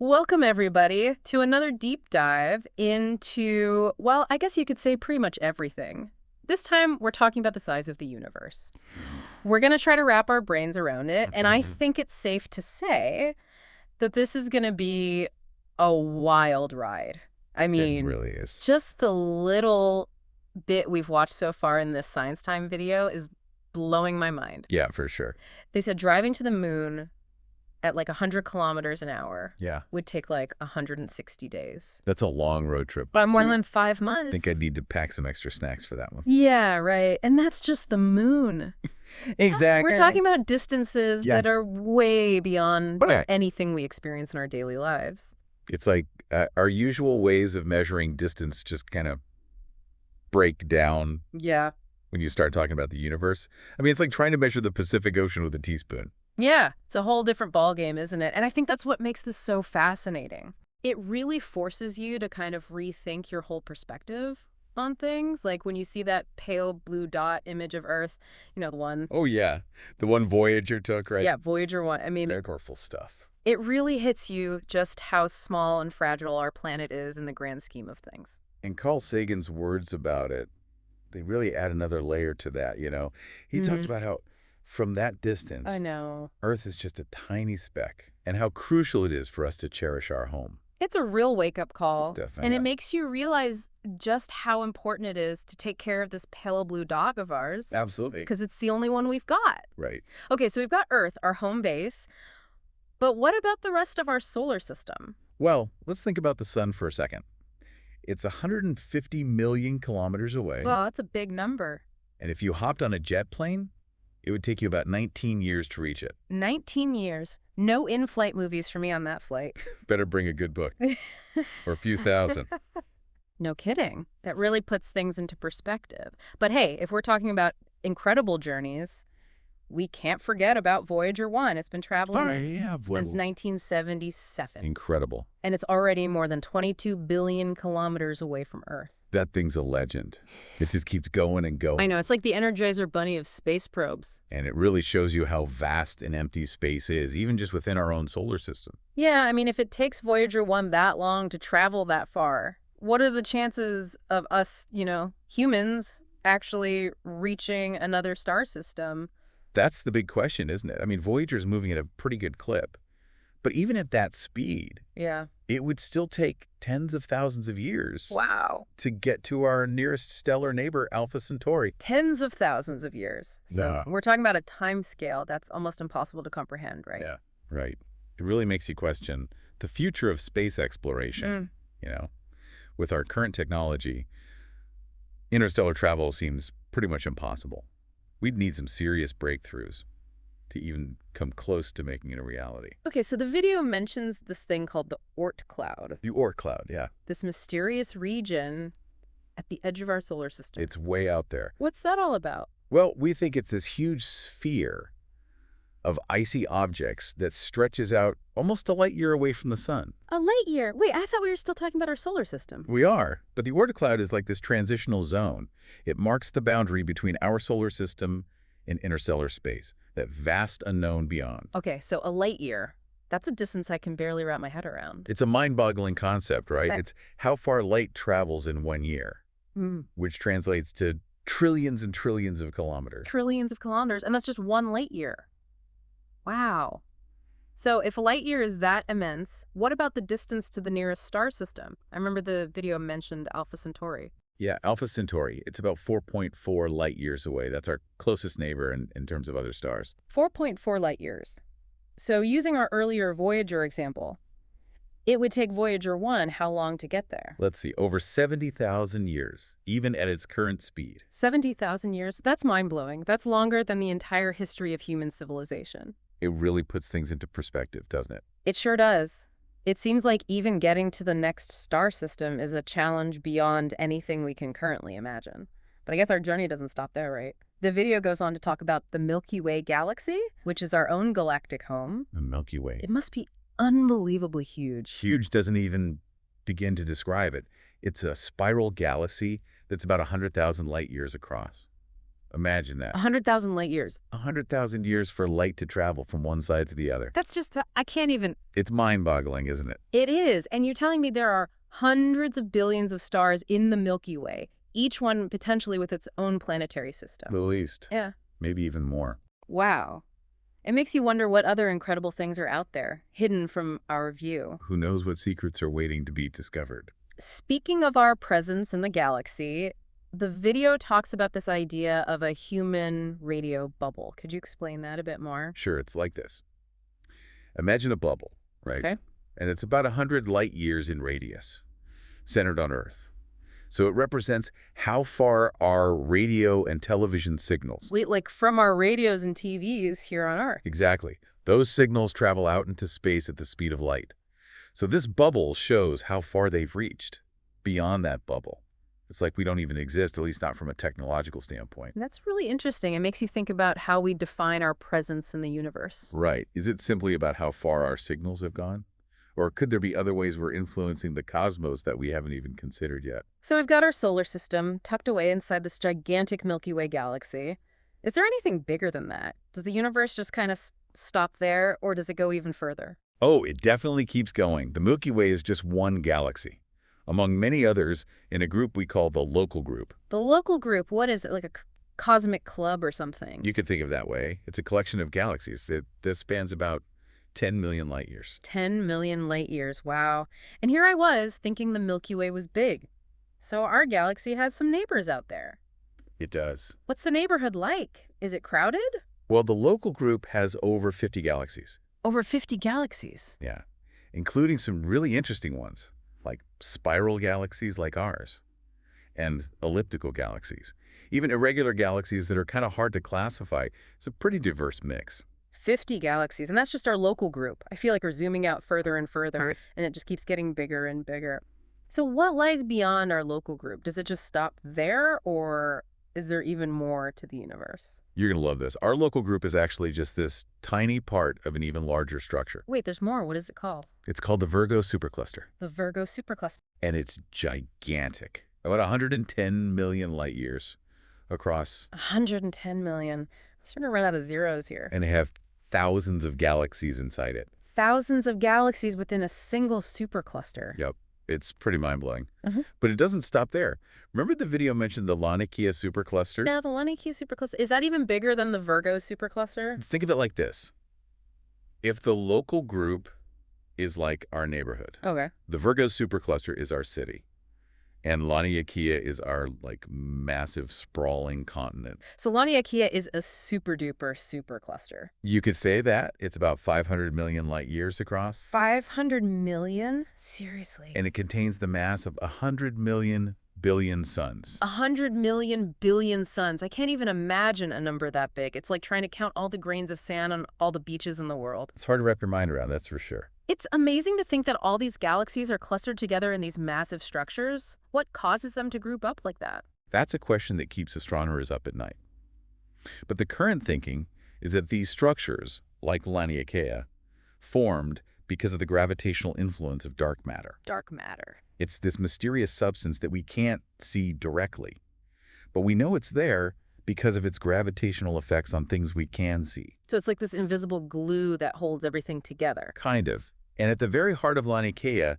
Welcome, everybody, to another deep dive into, well, I guess you could say pretty much everything. This time, we're talking about the size of the universe. We're going to try to wrap our brains around it, and I think it's safe to say that this is going to be a wild ride. I mean, It really is. just the little bit we've watched so far in this Science Time video is blowing my mind. Yeah, for sure. They said driving to the moon at like 100 kilometers an hour Yeah. would take like 160 days. That's a long road trip. By more than 5 months. I think I'd need to pack some extra snacks for that one. Yeah, right. And that's just the moon. Exactly. We're talking about distances that are way beyond But anything we experience in our daily lives. it's like our usual ways of measuring distance just kind of break down Yeah. when you start talking about the universe. I mean, it's like trying to measure the Pacific Ocean with a teaspoon. Yeah, it's a whole different ballgame, isn't it? And I think that's what makes this so fascinating. It really forces you to kind of rethink your whole perspective on things. Like when you see that pale blue dot image of Earth, you know, the one. Oh, yeah. The one Voyager took, right? Yeah, Voyager 1. I mean, Very powerful stuff. it really hits you just how small and fragile our planet is in the grand scheme of things. And Carl Sagan's words about it, they really add another layer to that, you know? He talked about how from that distance, I know. Earth is just a tiny speck, and how crucial it is for us to cherish our home. It's a real wake-up call. It's definitely And it right. makes you realize just how important it is to take care of this pale blue dot of ours. Absolutely. Because it's the only one we've got. Right. Okay, so we've got Earth, our home base. But what about the rest of our solar system? Well, let's think about the sun for a second. It's 150 million kilometers away, Well, that's a big number. and if you hopped on a jet plane, it would take you about 19 years to reach it. 19 years. No in-flight movies for me on that flight. Better bring a good book, or a few thousand. No kidding. That really puts things into perspective. But hey, if we're talking about incredible journeys, we can't forget about Voyager 1. It's been traveling since 1977. Incredible. And it's already more than 22 billion kilometers away from Earth. That thing's a legend. It just keeps going and going. I know, it's like the Energizer Bunny of space probes. And it really shows you how vast and empty space is, even just within our own solar system. Yeah, I mean, if it takes Voyager 1 that long to travel that far, what are the chances of us, humans, actually reaching another star system? That's the big question, isn't it? I mean, Voyager's moving at a pretty good clip. But even at that speed, Yeah. it would still take tens of thousands of years Wow. to get to our nearest stellar neighbor, Alpha Centauri. Tens of thousands of years. So Yeah. we're talking about a time scale that's almost impossible to comprehend, right? Yeah, right. It really makes you question the future of space exploration. With our current technology, interstellar travel seems pretty much impossible. We'd need some serious breakthroughs to even come close to making it a reality. Okay, so the video mentions this thing called the Oort cloud, The Oort cloud, yeah. this mysterious region at the edge of our solar system. It's way out there. What's that all about? Well, we think it's this huge sphere of icy objects that stretches out almost a light year away from the sun. A light year. Wait, I thought we were still talking about our solar system. We are, but the Oort cloud is like this transitional zone. It marks the boundary between our solar system and interstellar space, that vast unknown beyond. Okay, so a light year. That's a distance I can barely wrap my head around. It's a mind-boggling concept, right? Right. It's how far light travels in 1 year, which translates to trillions and trillions of kilometers. Trillions of kilometers, and that's just one light year. Wow. So if a light year is that immense, what about the distance to the nearest star system? I remember the video mentioned Alpha Centauri. Yeah, Alpha Centauri, it's about 4.4 light years away. That's our closest neighbor in terms of other stars. 4.4 light years. So using our earlier Voyager example, it would take Voyager 1 how long to get there? Let's see, over 70,000 years, even at its current speed. 70,000 years? That's mind-blowing. That's longer than the entire history of human civilization. It really puts things into perspective, doesn't it? It sure does. It seems like even getting to the next star system is a challenge beyond anything we can currently imagine. But I guess our journey doesn't stop there, right? The video goes on to talk about the Milky Way galaxy, which is our own galactic home. The Milky Way. It must be unbelievably huge. Huge doesn't even begin to describe it. It's a spiral galaxy that's about 100,000 light years across. Imagine that. 100,000 light years. 100,000 years for light to travel from one side to the other. That's just, I can't even. It's mind-boggling, isn't it? It is. And you're telling me there are hundreds of billions of stars in the Milky Way, each one potentially with its own planetary system. The least. Yeah. Maybe even more. Wow. It makes you wonder what other incredible things are out there, hidden from our view. Who knows what secrets are waiting to be discovered? Speaking of our presence in the galaxy, the video talks about this idea of a human radio bubble. Could you explain that a bit more? Sure, it's like this. Imagine a bubble, right? Okay. And it's about 100 light years in radius, centered on Earth. So it represents how far our radio and television signals. Wait, like from our radios and TVs here on Earth. Exactly. Those signals travel out into space at the speed of light. So this bubble shows how far they've reached beyond that bubble. It's like we don't even exist, at least not from a technological standpoint. That's really interesting. It makes you think about how we define our presence in the universe. Right. Is it simply about how far our signals have gone? Or could there be other ways we're influencing the cosmos that we haven't even considered yet? So we've got our solar system tucked away inside this gigantic Milky Way galaxy. Is there anything bigger than that? Does the universe just kind of stop there, or does it go even further? Oh, it definitely keeps going. The Milky Way is just one galaxy, among many others in a group we call the local group. The local group, what is it, like a cosmic club or something? You could think of it that way. It's a collection of galaxies that spans about 10 million light years. 10 million light years, wow. And here I was thinking the Milky Way was big. So our galaxy has some neighbors out there. It does. What's the neighborhood like? Is it crowded? Well, the local group has over 50 galaxies. Over 50 galaxies. Yeah, including some really interesting ones, like spiral galaxies like ours, and elliptical galaxies. Even irregular galaxies that are kind of hard to classify. It's a pretty diverse mix. 50 galaxies, and that's just our local group. I feel like we're zooming out further and further, and it just keeps getting bigger and bigger. So what lies beyond our local group? Does it just stop there, or is there even more to the universe? You're going to love this. Our local group is actually just this tiny part of an even larger structure. Wait, there's more. What is it called? It's called the Virgo supercluster. The Virgo supercluster. And it's gigantic. About 110 million light years across. 110 million. I'm starting to run out of zeros here. And they have thousands of galaxies inside it. Thousands of galaxies within a single supercluster. Yep. It's pretty mind-blowing. But it doesn't stop there. Remember the video mentioned the Laniakea supercluster? Now, the Laniakea supercluster, is that even bigger than the Virgo supercluster? Think of it like this. If the local group is like our neighborhood, Okay. the Virgo supercluster is our city, and Laniakea is our massive sprawling continent. So Laniakea is a super-duper supercluster. You could say that. It's about 500 million light years across. 500 million? Seriously? And it contains the mass of 100 million billion suns. 100 million billion suns. I can't even imagine a number that big. It's like trying to count all the grains of sand on all the beaches in the world. It's hard to wrap your mind around, that's for sure. It's amazing to think that all these galaxies are clustered together in these massive structures. What causes them to group up like that? That's a question that keeps astronomers up at night. But the current thinking is that these structures, like Laniakea, formed because of the gravitational influence of dark matter. Dark matter. It's this mysterious substance that we can't see directly, but we know it's there because of its gravitational effects on things we can see. So it's like this invisible glue that holds everything together. Kind of. And at the very heart of Laniakea,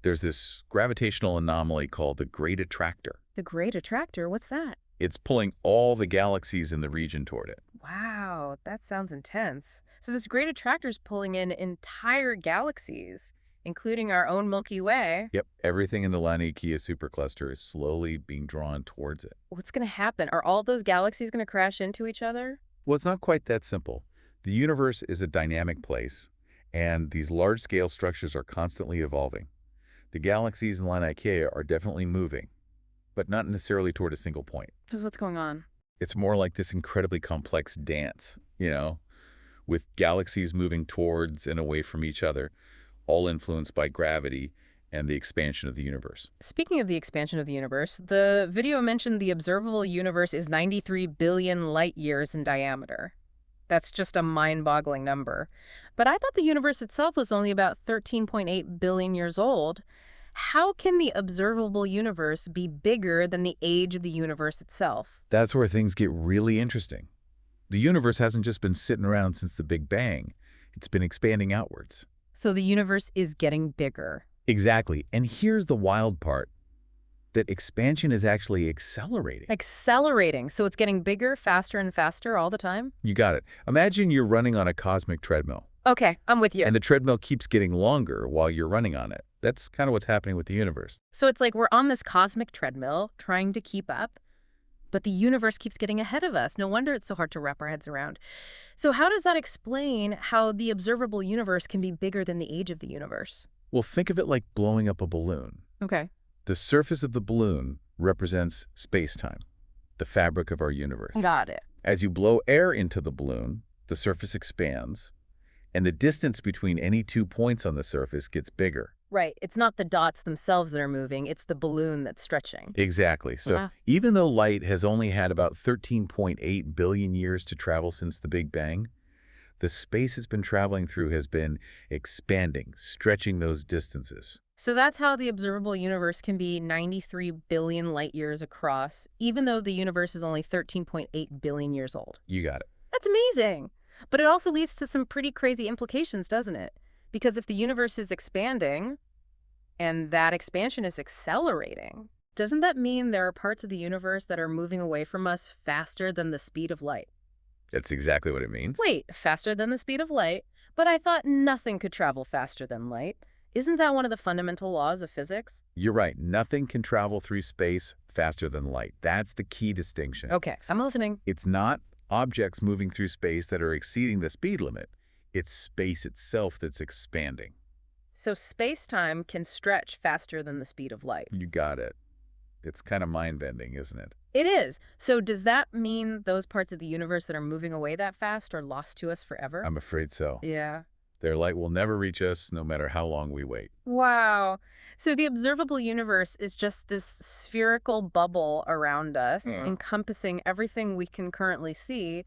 there's this gravitational anomaly called the Great Attractor. The Great Attractor? What's that? It's pulling all the galaxies in the region toward it. Wow, that sounds intense. So this Great Attractor is pulling in entire galaxies, including our own Milky Way. Yep, everything in the Laniakea supercluster is slowly being drawn towards it. What's going to happen? Are all those galaxies going to crash into each other? Well, it's not quite that simple. The universe is a dynamic place, and these large-scale structures are constantly evolving. The galaxies in Laniakea are definitely moving, but not necessarily toward a single point. Just what's going on? It's more like this incredibly complex dance, with galaxies moving towards and away from each other, all influenced by gravity and the expansion of the universe. Speaking of the expansion of the universe, the video mentioned the observable universe is 93 billion light years in diameter. That's just a mind-boggling number. But I thought the universe itself was only about 13.8 billion years old. how can the observable universe be bigger than the age of the universe itself? That's where things get really interesting. The universe hasn't just been sitting around since the Big Bang. It's been expanding outwards. So the universe is getting bigger. Exactly. And here's the wild part, that expansion is actually accelerating. Accelerating. So it's getting bigger, faster, and faster all the time? You got it. Imagine you're running on a cosmic treadmill. Okay, I'm with you. And the treadmill keeps getting longer while you're running on it. That's kind of what's happening with the universe. So it's like we're on this cosmic treadmill trying to keep up, but the universe keeps getting ahead of us. No wonder it's so hard to wrap our heads around. So how does that explain how the observable universe can be bigger than the age of the universe? Well, think of it like blowing up a balloon. Okay. The surface of the balloon represents space-time, the fabric of our universe. Got it. As you blow air into the balloon, the surface expands, and the distance between any 2 points on the surface gets bigger. Right. It's not the dots themselves that are moving. It's the balloon that's stretching. Exactly. So even though light has only had about 13.8 billion years to travel since the Big Bang, the space it's been traveling through has been expanding, stretching those distances. So that's how the observable universe can be 93 billion light years across, even though the universe is only 13.8 billion years old. You got it. That's amazing. But it also leads to some pretty crazy implications, doesn't it? Because if the universe is expanding and that expansion is accelerating, doesn't that mean there are parts of the universe that are moving away from us faster than the speed of light? That's exactly what it means. Wait, faster than the speed of light? But I thought nothing could travel faster than light. Isn't that one of the fundamental laws of physics? You're right. Nothing can travel through space faster than light. That's the key distinction. Okay, I'm listening. It's not objects moving through space that are exceeding the speed limit. It's space itself that's expanding. So space-time can stretch faster than the speed of light. You got it. It's kind of mind-bending, isn't it? It is. So does that mean those parts of the universe that are moving away that fast are lost to us forever? I'm afraid so. Yeah. Their light will never reach us, no matter how long we wait. Wow. So the observable universe is just this spherical bubble around us, encompassing everything we can currently see.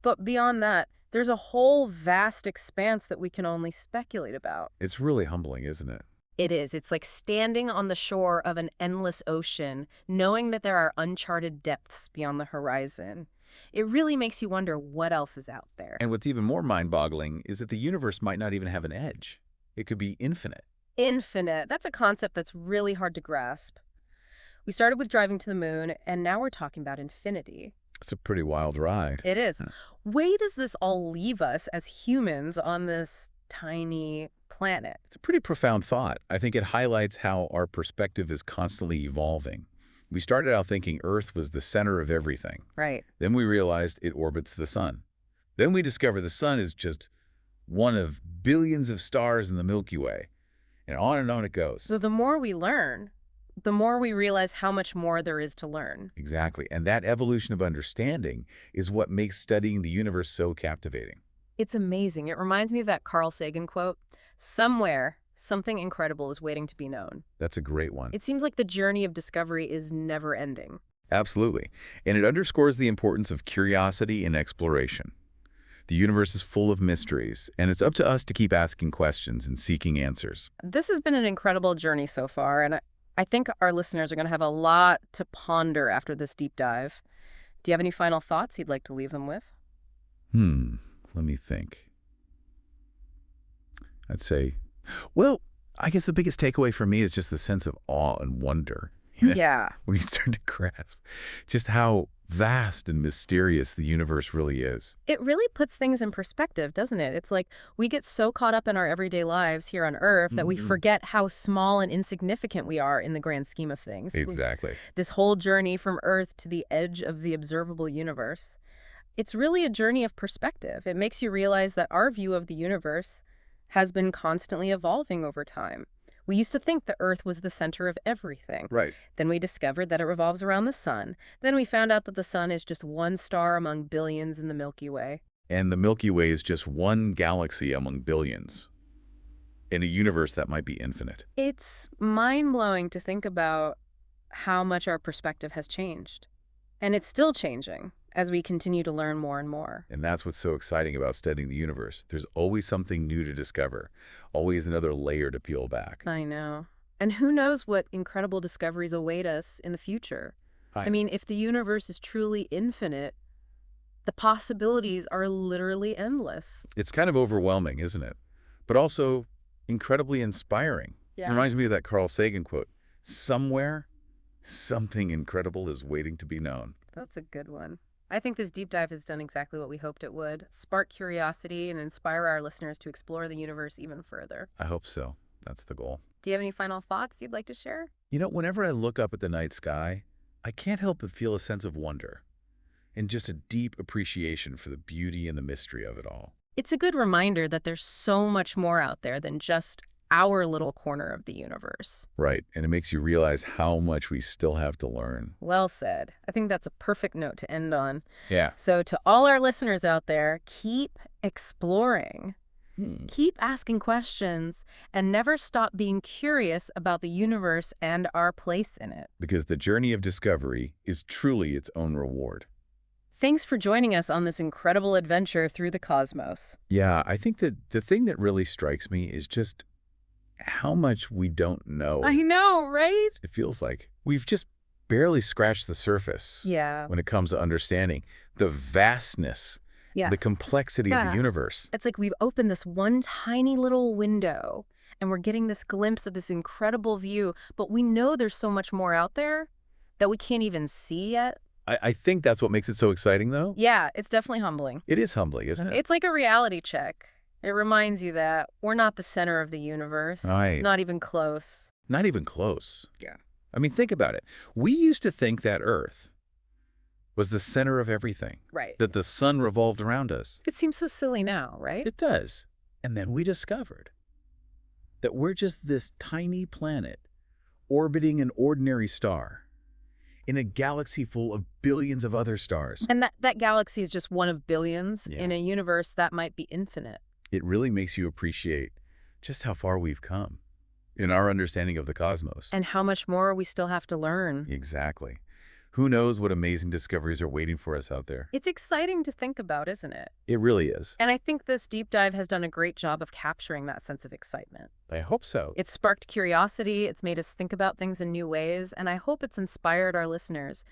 But beyond that, there's a whole vast expanse that we can only speculate about. It's really humbling, isn't it? It is. It's like standing on the shore of an endless ocean, knowing that there are uncharted depths beyond the horizon. It really makes you wonder what else is out there. And what's even more mind-boggling is that the universe might not even have an edge. It could be infinite. Infinite. That's a concept that's really hard to grasp. We started with driving to the moon, and now we're talking about infinity. It's a pretty wild ride. It is. Where does this all leave us as humans on this tiny planet? It's a pretty profound thought. I think it highlights how our perspective is constantly evolving. We started out thinking Earth was the center of everything. Right. Then we realized it orbits the sun. Then we discover the sun is just one of billions of stars in the Milky Way. And on it goes. So the more we learn, the more we realize how much more there is to learn. Exactly. And that evolution of understanding is what makes studying the universe so captivating. It's amazing. It reminds me of that Carl Sagan quote, "Somewhere, something incredible is waiting to be known." That's a great one. It seems like the journey of discovery is never ending. Absolutely. And it underscores the importance of curiosity and exploration. The universe is full of mysteries, and it's up to us to keep asking questions and seeking answers. This has been an incredible journey so far, and I think our listeners are going to have a lot to ponder after this deep dive. Do you have any final thoughts you'd like to leave them with? Let me think. I'd say, well, I guess the biggest takeaway for me is just the sense of awe and wonder. Yeah. When you start to grasp just how vast and mysterious the universe really is. It really puts things in perspective, doesn't it? It's like we get so caught up in our everyday lives here on Earth that we forget how small and insignificant we are in the grand scheme of things. Exactly. This whole journey from Earth to the edge of the observable universe, it's really a journey of perspective. It makes you realize that our view of the universe has been constantly evolving over time. We used to think the Earth was the center of everything. Right. Then we discovered that it revolves around the sun. Then we found out that the sun is just one star among billions in the Milky Way. And the Milky Way is just one galaxy among billions in a universe that might be infinite. It's mind-blowing to think about how much our perspective has changed. And it's still changing as we continue to learn more and more. And that's what's so exciting about studying the universe. There's always something new to discover, always another layer to peel back. I know. And who knows what incredible discoveries await us in the future. I mean, if the universe is truly infinite, the possibilities are literally endless. It's kind of overwhelming, isn't it? But also incredibly inspiring. Yeah. It reminds me of that Carl Sagan quote, "Somewhere, something incredible is waiting to be known." That's a good one. I think this deep dive has done exactly what we hoped it would, spark curiosity and inspire our listeners to explore the universe even further. I hope so. That's the goal. Do you have any final thoughts you'd like to share? You know, whenever I look up at the night sky, I can't help but feel a sense of wonder and just a deep appreciation for the beauty and the mystery of it all. It's a good reminder that there's so much more out there than just our little corner of the universe. Right, and it makes you realize how much we still have to learn. Well said. I think that's a perfect note to end on. Yeah. So to all our listeners out there, keep exploring. Keep asking questions and never stop being curious about the universe and our place in it. Because the journey of discovery is truly its own reward. Thanks for joining us on this incredible adventure through the cosmos. Yeah, I think that the thing that really strikes me is just how much we don't know. I know, right? It feels like we've just barely scratched the surface Yeah. when it comes to understanding the vastness, Yeah. the complexity of the universe. It's like we've opened this one tiny little window and we're getting this glimpse of this incredible view, but we know there's so much more out there that we can't even see yet. I think that's what makes it so exciting, though. Yeah, it's definitely humbling. It is humbling, isn't it? It's like a reality check. It reminds you that we're not the center of the universe. Right. Not even close. Not even close. Yeah. I mean, think about it. We used to think that Earth was the center of everything, Right. that the sun revolved around us. It seems so silly now, right? It does. And then we discovered that we're just this tiny planet orbiting an ordinary star in a galaxy full of billions of other stars. And that galaxy is just one of billions Yeah. in a universe that might be infinite. It really makes you appreciate just how far we've come in our understanding of the cosmos. And how much more we still have to learn. Exactly. Who knows what amazing discoveries are waiting for us out there? It's exciting to think about, isn't it? It really is. And I think this deep dive has done a great job of capturing that sense of excitement. I hope so. It's sparked curiosity, it's made us think about things in new ways, and I hope it's inspired our listeners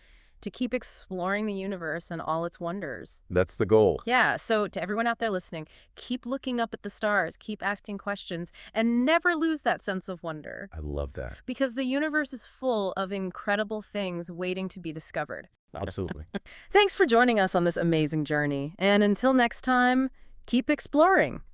to keep exploring the universe and all its wonders. That's the goal. Yeah, so to everyone out there listening, keep looking up at the stars, keep asking questions, and never lose that sense of wonder. I love that. Because the universe is full of incredible things waiting to be discovered. Absolutely. Thanks for joining us on this amazing journey, and until next time, keep exploring.